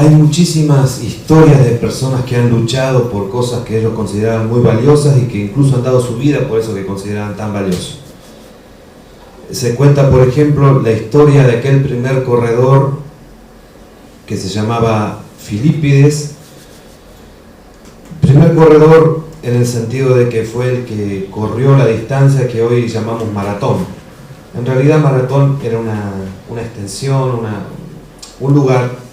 Hay muchísimas historias de personas que han luchado por cosas que ellos consideraban muy valiosas y que incluso han dado su vida por eso que consideraban tan valioso. Se cuenta, por ejemplo, la historia de aquel primer corredor que se llamaba Filipides. Primer corredor en el sentido de que fue el que corrió la distancia que hoy llamamos maratón. En realidad maratón era una extensión, un lugar.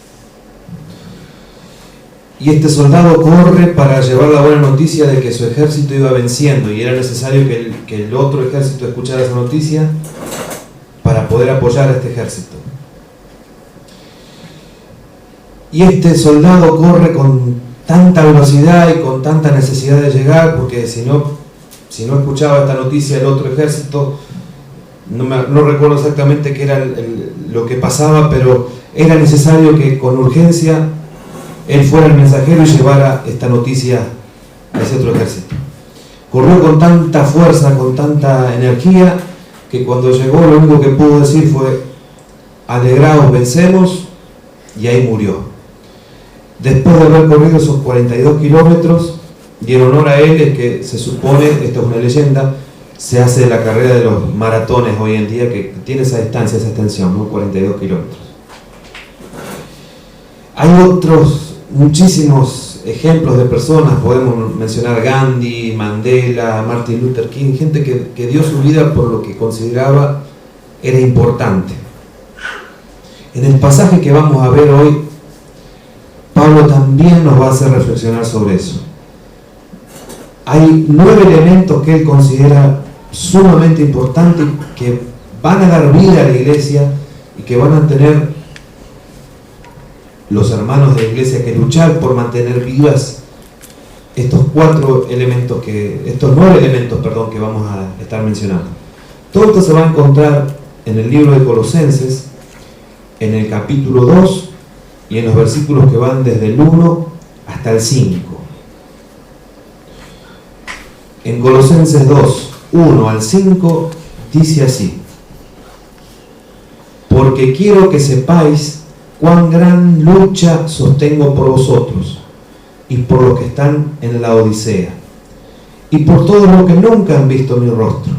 Y este soldado corre para llevar la buena noticia de que su ejército iba venciendo y era necesario que el otro ejército escuchara esa noticia para poder apoyar a este ejército. Y este soldado corre con tanta velocidad y con tanta necesidad de llegar, porque si no escuchaba esta noticia el otro ejército, no recuerdo exactamente qué era lo que pasaba, pero era necesario que con urgencia él fuera el mensajero y llevara esta noticia a ese otro ejército. Corrió con tanta fuerza, con tanta energía, que cuando llegó lo único que pudo decir fue: alegraos, vencemos, y ahí murió. Después de haber corrido esos 42 kilómetros, y en honor a él es que se supone, esto es una leyenda, se hace la carrera de los maratones hoy en día, que tiene esa distancia, esa extensión, ¿no? 42 kilómetros. Hay otros muchísimos ejemplos de personas, podemos mencionar Gandhi, Mandela, Martin Luther King, gente que dio su vida por lo que consideraba era importante. En el pasaje que vamos a ver hoy, Pablo también nos va a hacer reflexionar sobre eso. Hay 9 elementos que él considera sumamente importantes, que van a dar vida a la iglesia y que van a tener los hermanos de la iglesia que luchar por mantener vivas estos 9 elementos que vamos a estar mencionando. Todo esto se va a encontrar en el libro de Colosenses, en el capítulo 2 y en los versículos que van desde el 1 hasta el 5. En Colosenses 2, 1 al 5 dice así: porque quiero que sepáis cuán gran lucha sostengo por vosotros y por los que están en la Odisea y por todos los que nunca han visto mi rostro,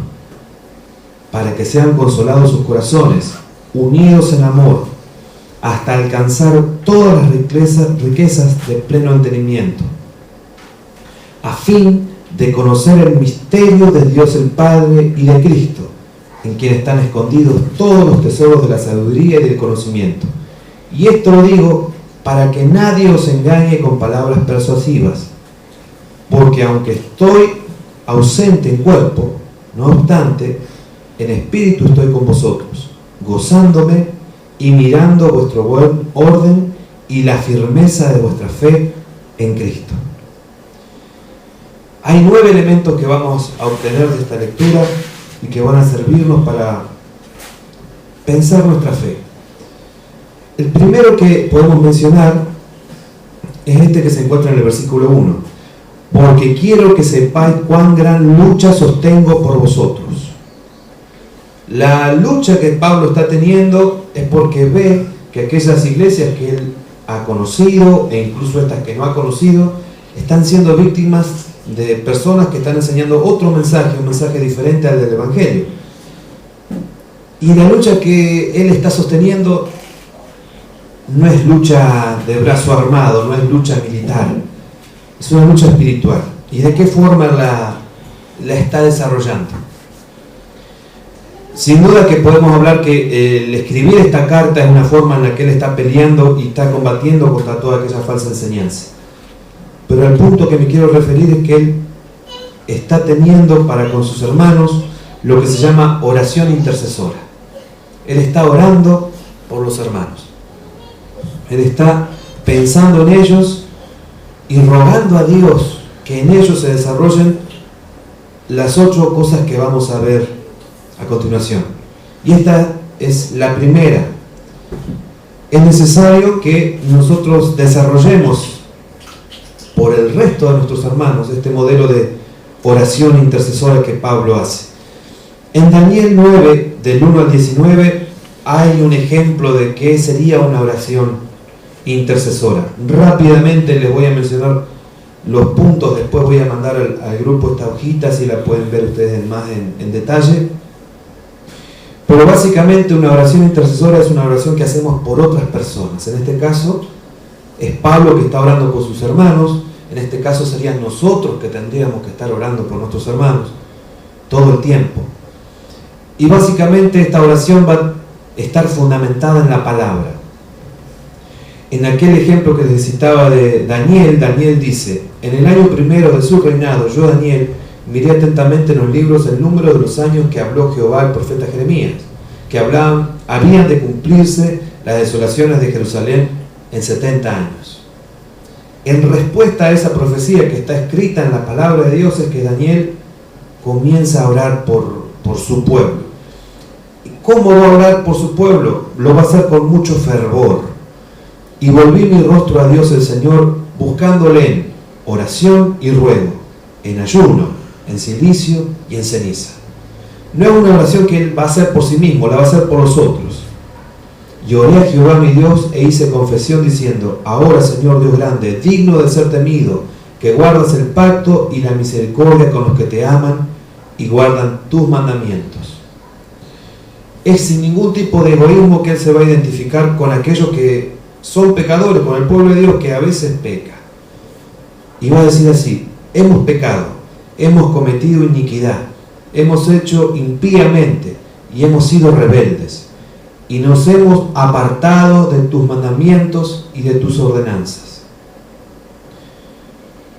para que sean consolados sus corazones, unidos en amor, hasta alcanzar todas las riquezas de pleno entendimiento, a fin de conocer el misterio de Dios el Padre y de Cristo, en quien están escondidos todos los tesoros de la sabiduría y del conocimiento. Y esto lo digo para que nadie os engañe con palabras persuasivas, porque aunque estoy ausente en cuerpo, no obstante, en espíritu estoy con vosotros, gozándome y mirando vuestro buen orden y la firmeza de vuestra fe en Cristo. Hay 9 elementos que vamos a obtener de esta lectura y que van a servirnos para pensar nuestra fe. El primero que podemos mencionar es este que se encuentra en el versículo 1. Porque quiero que sepáis cuán gran lucha sostengo por vosotros. La lucha que Pablo está teniendo es porque ve que aquellas iglesias que él ha conocido, e incluso estas que no ha conocido, están siendo víctimas de personas que están enseñando otro mensaje, un mensaje diferente al del Evangelio. Y la lucha que él está sosteniendo no es lucha de brazo armado, no es lucha militar, es una lucha espiritual. ¿Y de qué forma la está desarrollando? Sin duda que podemos hablar que el escribir esta carta es una forma en la que él está peleando y está combatiendo contra toda aquella falsa enseñanza. Pero el punto que me quiero referir es que él está teniendo para con sus hermanos lo que se llama oración intercesora. Él está orando por los hermanos. Él está pensando en ellos y rogando a Dios que en ellos se desarrollen las 8 cosas que vamos a ver a continuación. Y esta es la primera. Es necesario que nosotros desarrollemos por el resto de nuestros hermanos este modelo de oración intercesora que Pablo hace. En Daniel 9, del 1 al 19, hay un ejemplo de qué sería una oración intercesora. Rápidamente les voy a mencionar los puntos, después voy a mandar al grupo esta hojita, si la pueden ver ustedes más en detalle. Pero básicamente una oración intercesora es una oración que hacemos por otras personas. En este caso es Pablo que está orando por sus hermanos, en este caso serían nosotros que tendríamos que estar orando por nuestros hermanos todo el tiempo. Y básicamente esta oración va a estar fundamentada en la palabra. En aquel ejemplo que les citaba de Daniel, Daniel dice: en el año primero de su reinado, yo, Daniel, miré atentamente en los libros el número de los años que habló Jehová al profeta Jeremías, que habían de cumplirse las desolaciones de Jerusalén en 70 años. En respuesta a esa profecía que está escrita en la palabra de Dios, es que Daniel comienza a orar por su pueblo. ¿Y cómo va a orar por su pueblo? Lo va a hacer con mucho fervor. Y volví mi rostro a Dios el Señor, buscándole en oración y ruego, en ayuno, en cilicio y en ceniza. No es una oración que él va a hacer por sí mismo, la va a hacer por los otros. Y oré a Jehová mi Dios e hice confesión diciendo: ahora, Señor Dios grande, digno de ser temido, que guardas el pacto y la misericordia con los que te aman y guardan tus mandamientos. Es sin ningún tipo de egoísmo que él se va a identificar con aquellos que son pecadores, con el pueblo de Dios que a veces peca. Y va a decir así: hemos pecado, hemos cometido iniquidad, hemos hecho impíamente y hemos sido rebeldes, y nos hemos apartado de tus mandamientos y de tus ordenanzas.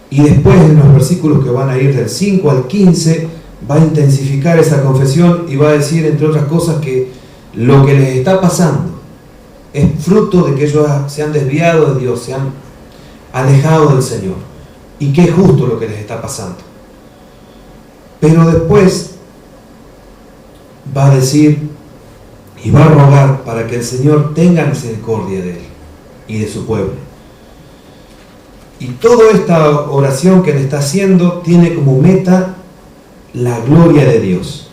Y después, en los versículos que van a ir del 5 al 15, va a intensificar esa confesión y va a decir, entre otras cosas, que lo que les está pasando es fruto de que ellos se han desviado de Dios, se han alejado del Señor, y que es justo lo que les está pasando. Pero después va a decir y va a rogar para que el Señor tenga misericordia de él y de su pueblo. Y toda esta oración que él está haciendo tiene como meta la gloria de Dios.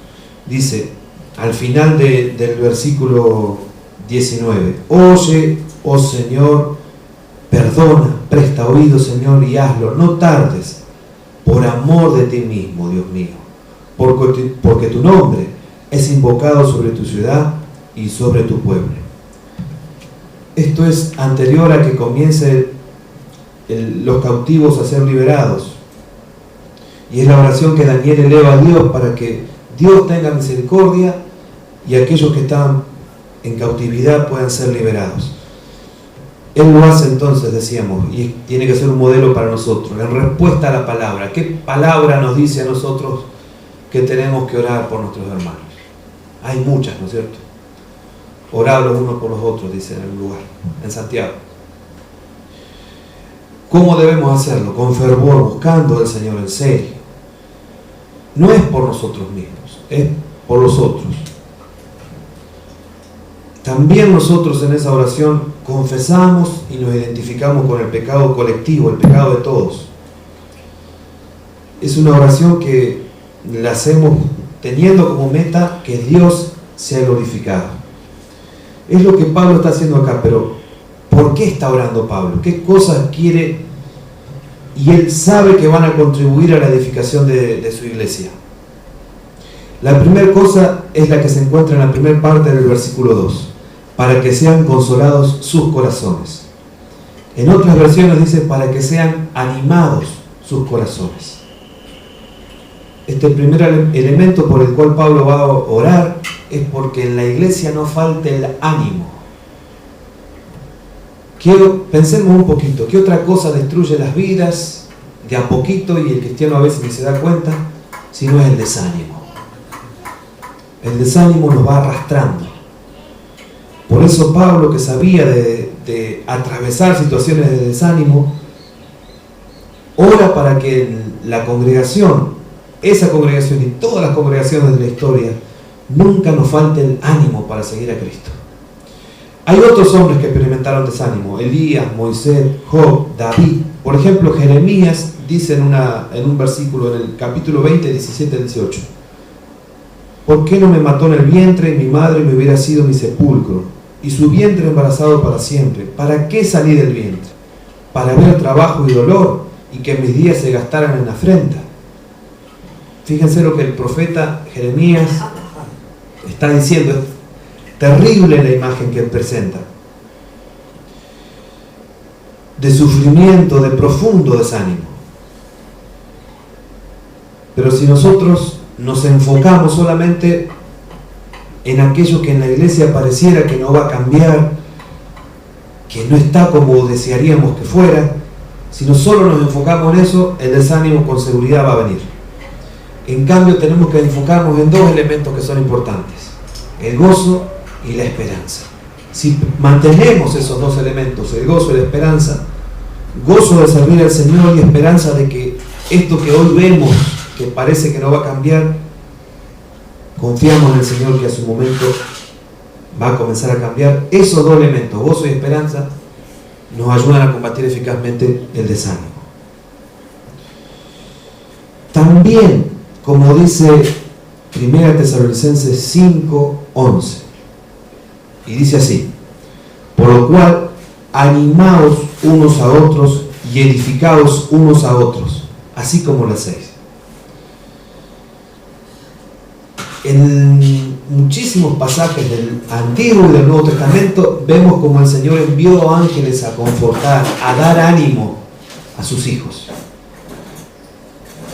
Dice al final del versículo 19: oye, oh Señor, perdona, presta oído, Señor, y hazlo, no tardes, por amor de ti mismo, Dios mío, porque tu nombre es invocado sobre tu ciudad y sobre tu pueblo. Esto es anterior a que comience los cautivos a ser liberados, y es la oración que Daniel eleva a Dios para que Dios tenga misericordia y aquellos que están en cautividad puedan ser liberados. Él lo hace entonces, decíamos, y tiene que ser un modelo para nosotros, en respuesta a la palabra. ¿Qué palabra nos dice a nosotros que tenemos que orar por nuestros hermanos? Hay muchas, ¿no es cierto? Orad los unos por los otros, dice en el lugar, en Santiago. ¿Cómo debemos hacerlo? Con fervor, buscando al Señor en serio. No es por nosotros mismos, es por los otros. También nosotros en esa oración confesamos y nos identificamos con el pecado colectivo, el pecado de todos. Es una oración que la hacemos teniendo como meta que Dios sea glorificado. Es lo que Pablo está haciendo acá, pero ¿por qué está orando Pablo? ¿Qué cosas quiere? Y él sabe que van a contribuir a la edificación de su iglesia. La primera cosa es la que se encuentra en la primera parte del versículo 2. Para que sean consolados sus corazones. En otras versiones dice para que sean animados sus corazones. Este primer elemento por el cual Pablo va a orar es porque en la iglesia no falte el ánimo. Pensemos un poquito, ¿qué otra cosa destruye las vidas de a poquito y el cristiano a veces ni se da cuenta? Si no es el desánimo. El desánimo nos va arrastrando. Por eso Pablo, que sabía de atravesar situaciones de desánimo, ora para que la congregación, esa congregación y todas las congregaciones de la historia, nunca nos falte el ánimo para seguir a Cristo. Hay otros hombres que experimentaron desánimo: Elías, Moisés, Job, David. Por ejemplo, Jeremías dice en un versículo, en el capítulo 20, 17, 18: ¿por qué no me mató en el vientre y mi madre me hubiera sido mi sepulcro? y su vientre embarazado para siempre. ¿Para qué salí del vientre? Para ver trabajo y dolor, y que mis días se gastaran en afrenta. Fíjense lo que el profeta Jeremías está diciendo. Es terrible la imagen que él presenta. De sufrimiento, de profundo desánimo. Pero si nosotros nos enfocamos solamente en aquello que en la iglesia pareciera que no va a cambiar, que no está como desearíamos que fuera, si no solo nos enfocamos en eso, el desánimo con seguridad va a venir. En cambio, tenemos que enfocarnos en dos elementos que son importantes: el gozo y la esperanza. Si mantenemos esos dos elementos, el gozo y la esperanza, gozo de servir al Señor y esperanza de que esto que hoy vemos, que parece que no va a cambiar, confiamos en el Señor que a su momento va a comenzar a cambiar. Esos dos elementos, gozo y esperanza, nos ayudan a combatir eficazmente el desánimo. También, como dice 1 Tesalonicenses 5:11, y dice así: por lo cual, animaos unos a otros y edificaos unos a otros, así como lo hacéis. En muchísimos pasajes del Antiguo y del Nuevo Testamento vemos como el Señor envió ángeles a confortar, a dar ánimo a sus hijos.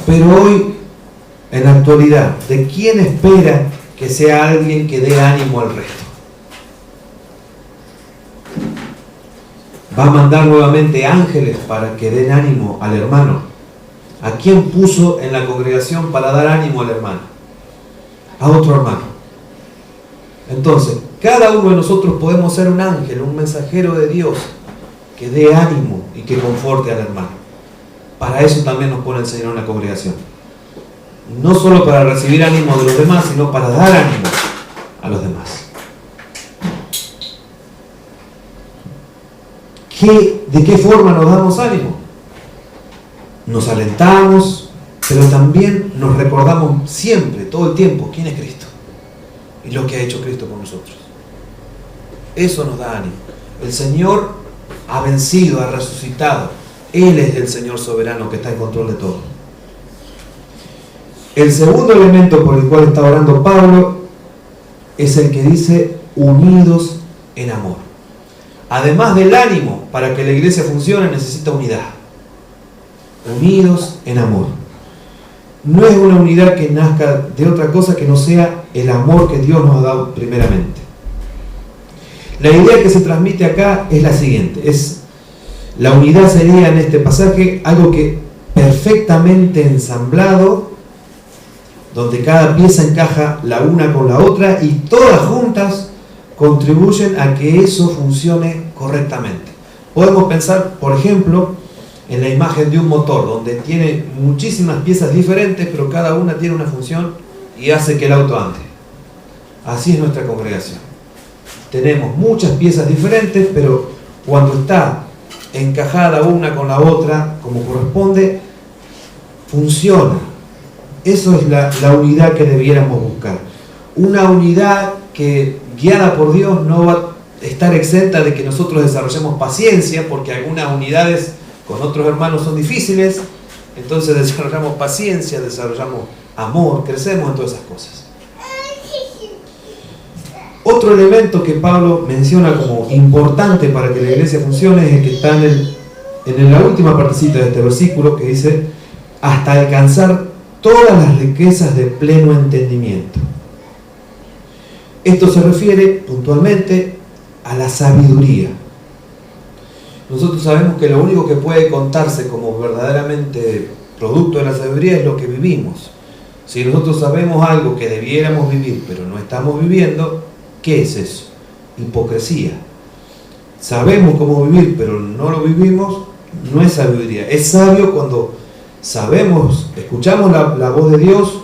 Pero hoy, en la actualidad, ¿de quién espera que sea alguien que dé ánimo al resto? ¿Va a mandar nuevamente ángeles para que den ánimo al hermano? ¿A quién puso en la congregación para dar ánimo al hermano? A otro hermano. Entonces, cada uno de nosotros podemos ser un ángel, un mensajero de Dios que dé ánimo y que conforte al hermano. Para eso también nos pone el Señor en la congregación. No solo para recibir ánimo de los demás, sino para dar ánimo a los demás. ¿De qué forma nos damos ánimo? Nos alentamos, pero también nos recordamos siempre, todo el tiempo, quién es Cristo y lo que ha hecho Cristo por nosotros. Eso nos da ánimo. El Señor ha vencido, ha resucitado. Él es el Señor soberano que está en control de todo. El segundo elemento por el cual está orando Pablo es el que dice unidos en amor. Además del ánimo, para que la iglesia funcione necesita unidad. Unidos en amor. No es una unidad que nazca de otra cosa que no sea el amor que Dios nos ha dado primeramente. La idea que se transmite acá es la siguiente: la unidad sería en este pasaje algo que perfectamente ensamblado, donde cada pieza encaja la una con la otra y todas juntas contribuyen a que eso funcione correctamente. Podemos pensar, por ejemplo, en la imagen de un motor, donde tiene muchísimas piezas diferentes, pero cada una tiene una función y hace que el auto ande. Así es nuestra congregación. Tenemos muchas piezas diferentes, pero cuando está encajada una con la otra, como corresponde, funciona. Eso es la unidad que debiéramos buscar. Una unidad que, guiada por Dios, no va a estar exenta de que nosotros desarrollemos paciencia, porque algunas unidades con otros hermanos son difíciles, entonces desarrollamos paciencia, desarrollamos amor, crecemos en todas esas cosas. Otro elemento que Pablo menciona como importante para que la iglesia funcione es el que está en la última partecita de este versículo, que dice: hasta alcanzar todas las riquezas de pleno entendimiento. Esto se refiere puntualmente a la sabiduría. Nosotros sabemos que lo único que puede contarse como verdaderamente producto de la sabiduría es lo que vivimos. Si nosotros sabemos algo que debiéramos vivir, pero no estamos viviendo, ¿qué es eso? Hipocresía. Sabemos cómo vivir, pero no lo vivimos, no es sabiduría. Es sabio cuando sabemos, escuchamos la voz de Dios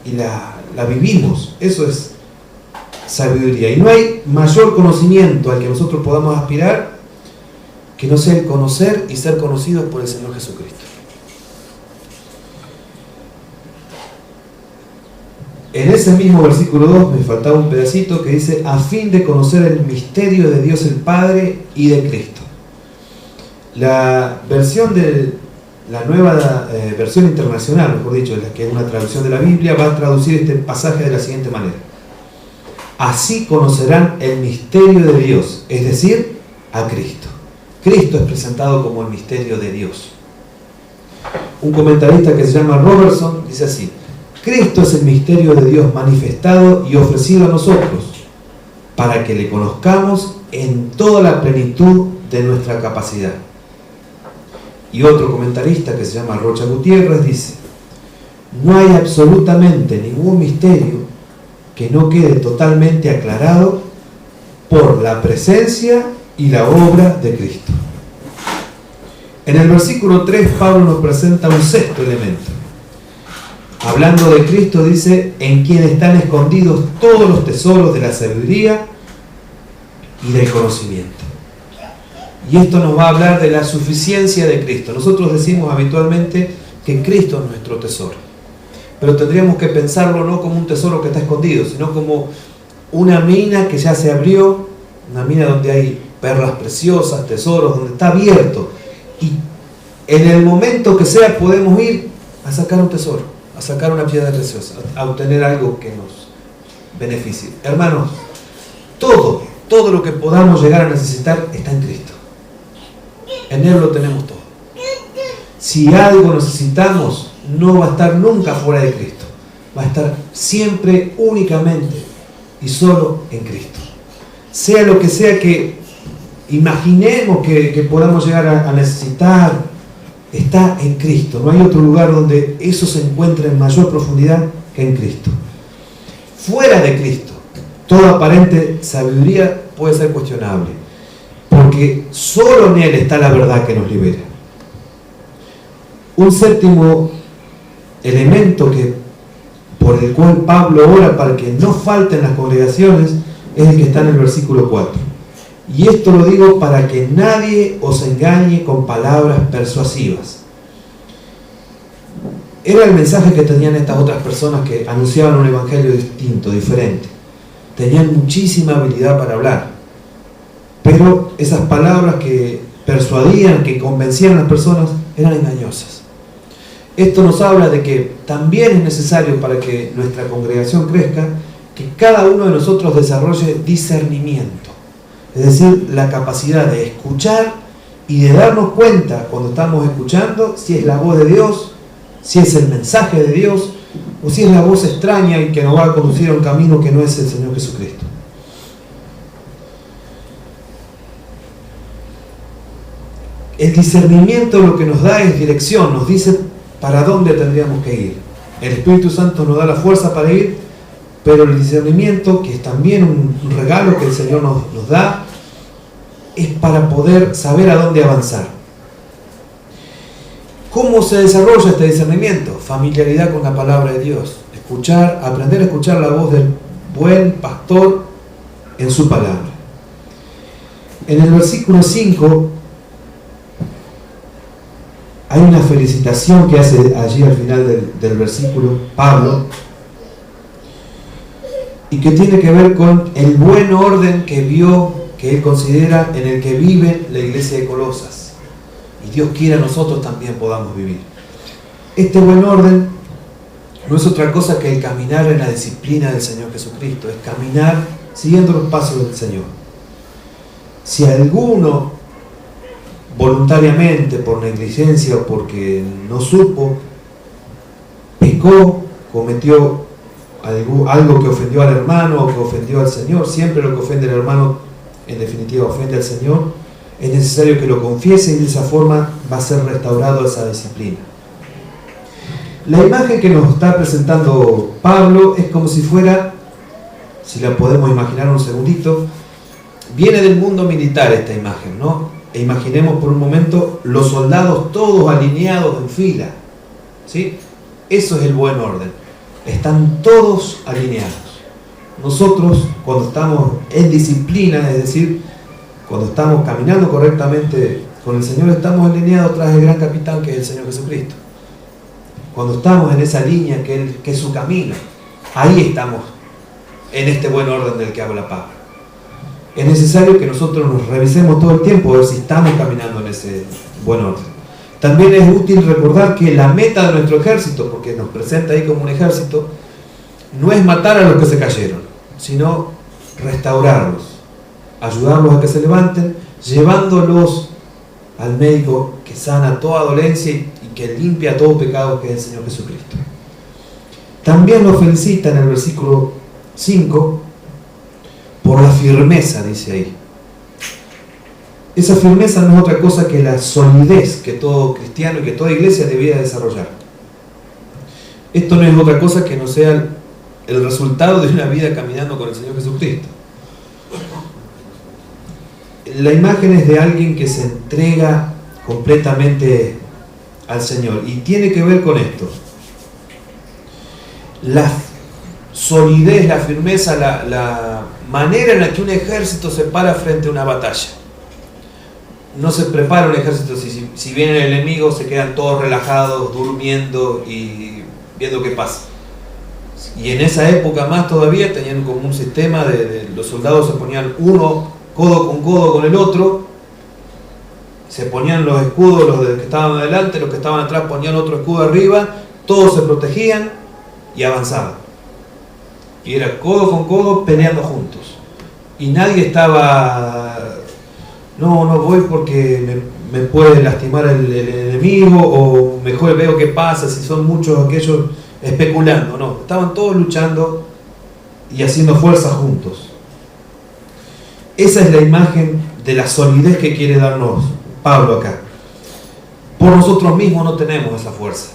y la vivimos. Eso es sabiduría. Y no hay mayor conocimiento al que nosotros podamos aspirar que no sea el conocer y ser conocidos por el Señor Jesucristo. En ese mismo versículo 2 me faltaba un pedacito que dice, a fin de conocer el misterio de Dios el Padre y de Cristo. La nueva versión internacional, mejor dicho, que es una traducción de la Biblia, va a traducir este pasaje de la siguiente manera. Así conocerán el misterio de Dios, es decir, a Cristo. Cristo es presentado como el misterio de Dios. Un comentarista que se llama Robertson dice así: Cristo es el misterio de Dios manifestado y ofrecido a nosotros, para que le conozcamos en toda la plenitud de nuestra capacidad. Y otro comentarista que se llama Rocha Gutiérrez dice: no hay absolutamente ningún misterio que no quede totalmente aclarado por la presencia y la obra de Cristo. En el versículo 3 Pablo nos presenta un sexto elemento. Hablando de Cristo dice, en quien están escondidos todos los tesoros de la sabiduría y del conocimiento. Y esto nos va a hablar de la suficiencia de Cristo. Nosotros decimos habitualmente que Cristo es nuestro tesoro, pero tendríamos que pensarlo no como un tesoro que está escondido, sino como una mina que ya se abrió, una mina donde hay perlas preciosas, tesoros, donde está abierto, y en el momento que sea podemos ir a sacar un tesoro, a sacar una piedra preciosa, a obtener algo que nos beneficie. Hermanos, todo lo que podamos llegar a necesitar está en Cristo. En Él lo tenemos todo. Si algo necesitamos, no va a estar nunca fuera de Cristo. Va a estar siempre, únicamente y solo en Cristo. Sea lo que sea que imaginemos que podamos llegar a necesitar, está en Cristo. No hay otro lugar donde eso se encuentre en mayor profundidad que en Cristo. Fuera de Cristo, toda aparente sabiduría puede ser cuestionable, porque solo en Él está la verdad que nos libera. Un séptimo elemento por el cual Pablo ora para que no falten las congregaciones es el que está en el versículo 4. Y esto lo digo para que nadie os engañe con palabras persuasivas. Era el mensaje que tenían estas otras personas que anunciaban un evangelio distinto, diferente. Tenían muchísima habilidad para hablar, pero esas palabras que persuadían, que convencían a las personas, eran engañosas. Esto nos habla de que también es necesario, para que nuestra congregación crezca, que cada uno de nosotros desarrolle discernimiento, es decir, la capacidad de escuchar y de darnos cuenta cuando estamos escuchando si es la voz de Dios, si es el mensaje de Dios, o si es la voz extraña y que nos va a conducir a un camino que no es el Señor Jesucristo. El discernimiento lo que nos da es dirección, nos dice para dónde tendríamos que ir. El Espíritu Santo nos da la fuerza para ir, pero el discernimiento, que es también un regalo que el Señor nos da, es para poder saber a dónde avanzar. ¿Cómo se desarrolla este discernimiento? Familiaridad con la palabra de Dios. Aprender a escuchar la voz del buen pastor en su palabra. En el versículo 5 hay una felicitación que hace allí al final del versículo Pablo, y que tiene que ver con el buen orden que él considera en el que vive la iglesia de Colosas, y Dios quiere a nosotros también podamos vivir. Este buen orden no es otra cosa que el caminar en la disciplina del Señor Jesucristo, es caminar siguiendo los pasos del Señor. Si alguno voluntariamente, por negligencia o porque no supo, pecó, cometió algo que ofendió al hermano o que ofendió al Señor, siempre lo que ofende al hermano en definitiva ofende al Señor, es necesario que lo confiese, y de esa forma va a ser restaurado esa disciplina. La imagen que nos está presentando Pablo es como si fuera, si la podemos imaginar un segundito, viene del mundo militar esta imagen, ¿no? E imaginemos por un momento los soldados todos alineados en fila, ¿sí? Eso es el buen orden. Están todos alineados. Nosotros, cuando estamos en disciplina, es decir, cuando estamos caminando correctamente con el Señor, estamos alineados tras el gran capitán que es el Señor Jesucristo. Cuando estamos en esa línea que es su camino, Ahí estamos, en este buen orden del que habla Pablo. Es necesario que nosotros nos revisemos todo el tiempo, a ver si estamos caminando en ese buen orden. También es útil recordar que la meta de nuestro ejército, porque nos presenta ahí como un ejército, no es matar a los que se cayeron, sino restaurarlos, ayudarlos a que se levanten, llevándolos al médico que sana toda dolencia y que limpia todo pecado, que es el Señor Jesucristo. También nos felicita en el versículo 5 por la firmeza, dice ahí. Esa firmeza no es otra cosa que la solidez que todo cristiano y que toda iglesia debía desarrollar. Esto no es otra cosa que no sea el resultado de una vida caminando con el Señor Jesucristo. La imagen es de alguien que se entrega completamente al Señor y tiene que ver con esto. La solidez, la firmeza, la manera en la que un ejército se para frente a una batalla. No se prepara un ejército, si viene el enemigo se quedan todos relajados, durmiendo y viendo qué pasa. Y en esa época más todavía tenían como un sistema de los soldados se ponían uno codo con el otro, se ponían los escudos, los que estaban adelante, los que estaban atrás ponían otro escudo arriba, todos se protegían y avanzaban. Y era codo con codo peleando juntos. Y nadie estaba, no voy porque me puede lastimar el enemigo, o mejor veo qué pasa, si son muchos aquellos especulando. No, estaban todos luchando y haciendo fuerza juntos. Esa es la imagen de la solidez que quiere darnos Pablo acá. Por nosotros mismos no tenemos esa fuerza.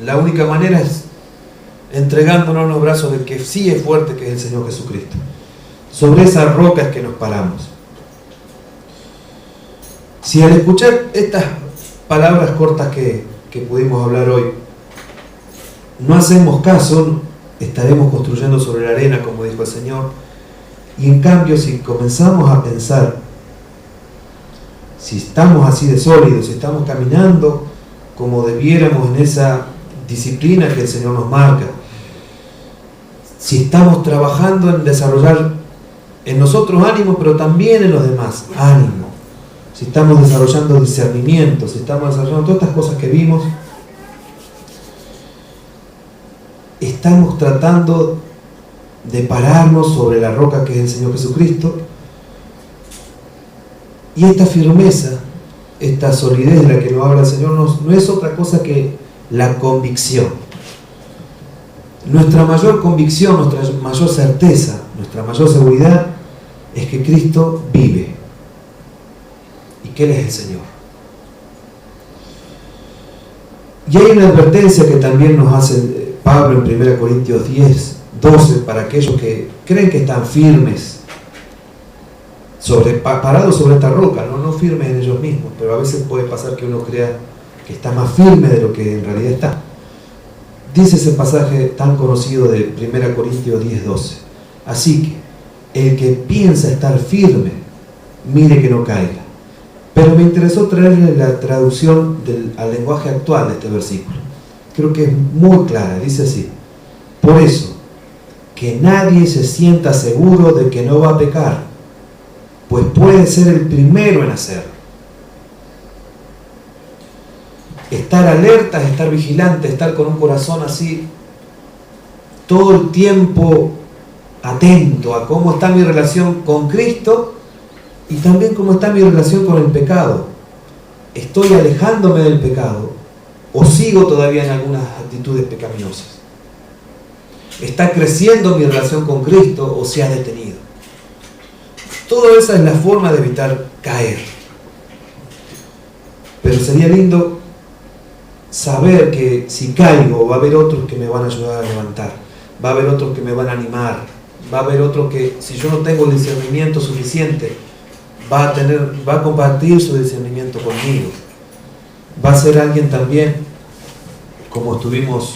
La única manera es entregándonos en los brazos del que sí es fuerte, que es el Señor Jesucristo. Sobre esas rocas que nos paramos. Si al escuchar estas palabras cortas que pudimos hablar hoy, no hacemos caso, estaremos construyendo sobre la arena, como dijo el Señor. Y en cambio, si comenzamos a pensar, si estamos así de sólidos, si estamos caminando como debiéramos en esa disciplina que el Señor nos marca, si estamos trabajando en desarrollar en nosotros ánimo, pero también en los demás ánimo, si estamos desarrollando discernimiento, si estamos desarrollando todas estas cosas que vimos, estamos tratando de pararnos sobre la roca que es el Señor Jesucristo. Y esta firmeza, esta solidez de la que nos habla el Señor no es otra cosa que la convicción. Nuestra mayor convicción, nuestra mayor certeza, nuestra mayor seguridad es que Cristo vive y que Él es el Señor. Y hay una advertencia que también nos hace Pablo en 1 Corintios 10:12 para aquellos que creen que están firmes, parados sobre esta roca, no firmes en ellos mismos, pero a veces puede pasar que uno crea que está más firme de lo que en realidad está. Dice ese pasaje tan conocido de 1 Corintios 10:12: así que el que piensa estar firme, mire que no caiga. Pero me interesó traerle la traducción al lenguaje actual de este versículo. Creo que es muy clara, dice así: por eso, que nadie se sienta seguro de que no va a pecar, pues puede ser el primero en hacerlo. Estar alerta, estar vigilante, estar con un corazón así, todo el tiempo atento a cómo está mi relación con Cristo y también cómo está mi relación con el pecado. ¿Estoy alejándome del pecado o sigo todavía en algunas actitudes pecaminosas? ¿Está creciendo mi relación con Cristo o se ha detenido? Toda esa es la forma de evitar caer. Pero sería lindo saber que si caigo va a haber otros que me van a ayudar a levantar, va a haber otros que me van a animar, va a haber otros que, si yo no tengo el discernimiento suficiente, va a compartir su discernimiento conmigo. Va a ser alguien también, como estuvimos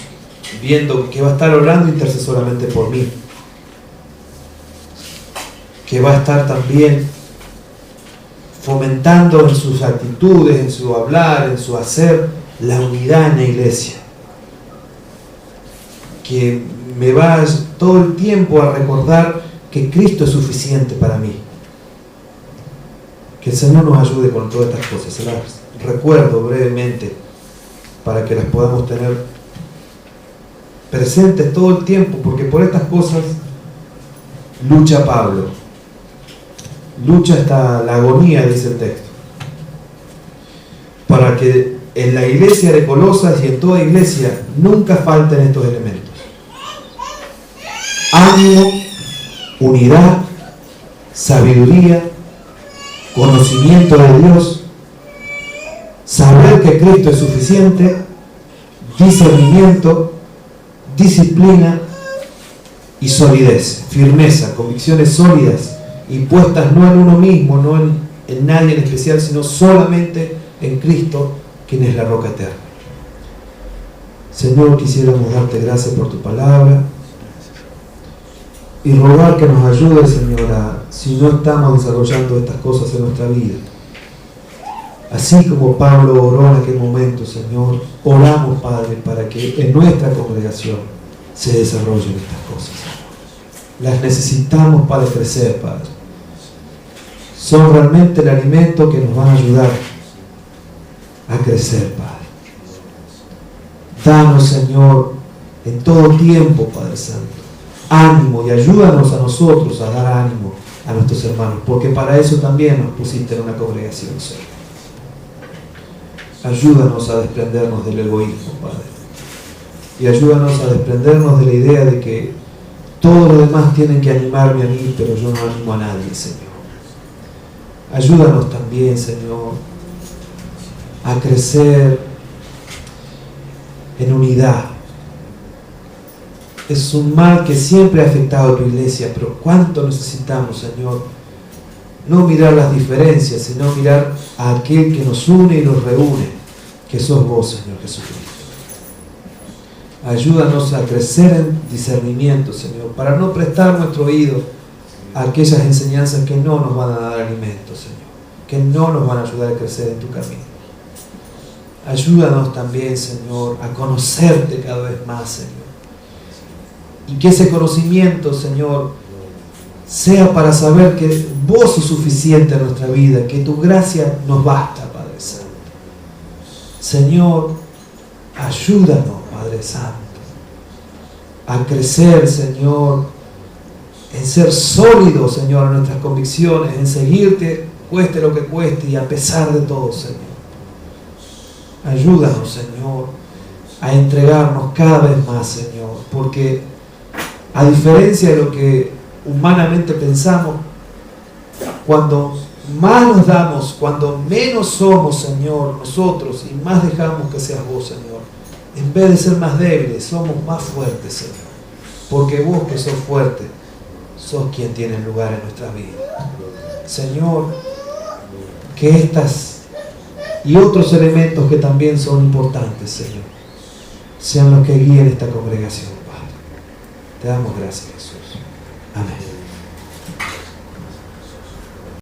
viendo, que va a estar orando intercesoramente por mí, que va a estar también fomentando en sus actitudes, en su hablar, en su hacer, la unidad en la iglesia, que me va todo el tiempo a recordar que Cristo es suficiente para mí. Que el Señor nos ayude con todas estas cosas. Se las recuerdo brevemente para que las podamos tener presentes todo el tiempo, porque por estas cosas lucha Pablo. Lucha hasta la agonía, dice el texto. Para que en la iglesia de Colosas y en toda iglesia nunca falten estos elementos: ánimo, unidad, sabiduría, conocimiento de Dios, saber que Cristo es suficiente, discernimiento, disciplina y solidez, firmeza, convicciones sólidas y puestas no en uno mismo, no en nadie en especial, sino solamente en Cristo, quien es la roca eterna. Señor, quisiéramos darte gracias por tu palabra y rogar que nos ayude, Señor, si no estamos desarrollando estas cosas en nuestra vida. Así como Pablo oró en aquel momento, Señor, oramos, Padre, para que en nuestra congregación se desarrollen estas cosas. Las necesitamos para crecer, Padre. Son realmente el alimento que nos van a ayudar a crecer, Padre. Danos, Señor, en todo tiempo, Padre Santo, ánimo, y ayúdanos a nosotros a dar ánimo a nuestros hermanos, porque para eso también nos pusiste en una congregación, Señor. Ayúdanos a desprendernos del egoísmo, Padre, y ayúdanos a desprendernos de la idea de que todos los demás tienen que animarme a mí, pero yo no animo a nadie, Señor. Ayúdanos también, Señor, a crecer en unidad. Es un mal que siempre ha afectado a tu iglesia, pero cuánto necesitamos, Señor, no mirar las diferencias, sino mirar a aquel que nos une y nos reúne, que sos vos, Señor Jesucristo. Ayúdanos a crecer en discernimiento, Señor, para no prestar nuestro oído a aquellas enseñanzas que no nos van a dar alimento, Señor, que no nos van a ayudar a crecer en tu camino. Ayúdanos también, Señor, a conocerte cada vez más, Señor. Y que ese conocimiento, Señor, sea para saber que vos sos suficiente en nuestra vida, que tu gracia nos basta, Padre Santo. Señor, ayúdanos, Padre Santo, a crecer, Señor, en ser sólidos, Señor, en nuestras convicciones, en seguirte, cueste lo que cueste y a pesar de todo, Señor. Ayúdanos, Señor, a entregarnos cada vez más, Señor, porque a diferencia de lo que humanamente pensamos, cuando más nos damos, cuando menos somos, Señor, nosotros, y más dejamos que seas vos, Señor, en vez de ser más débiles, somos más fuertes, Señor, porque vos, que sos fuerte, sos quien tiene lugar en nuestra vida. Señor, que estas y otros elementos que también son importantes, Señor, sean los que guíen esta congregación, Padre. Te damos gracias, Jesús. Amén.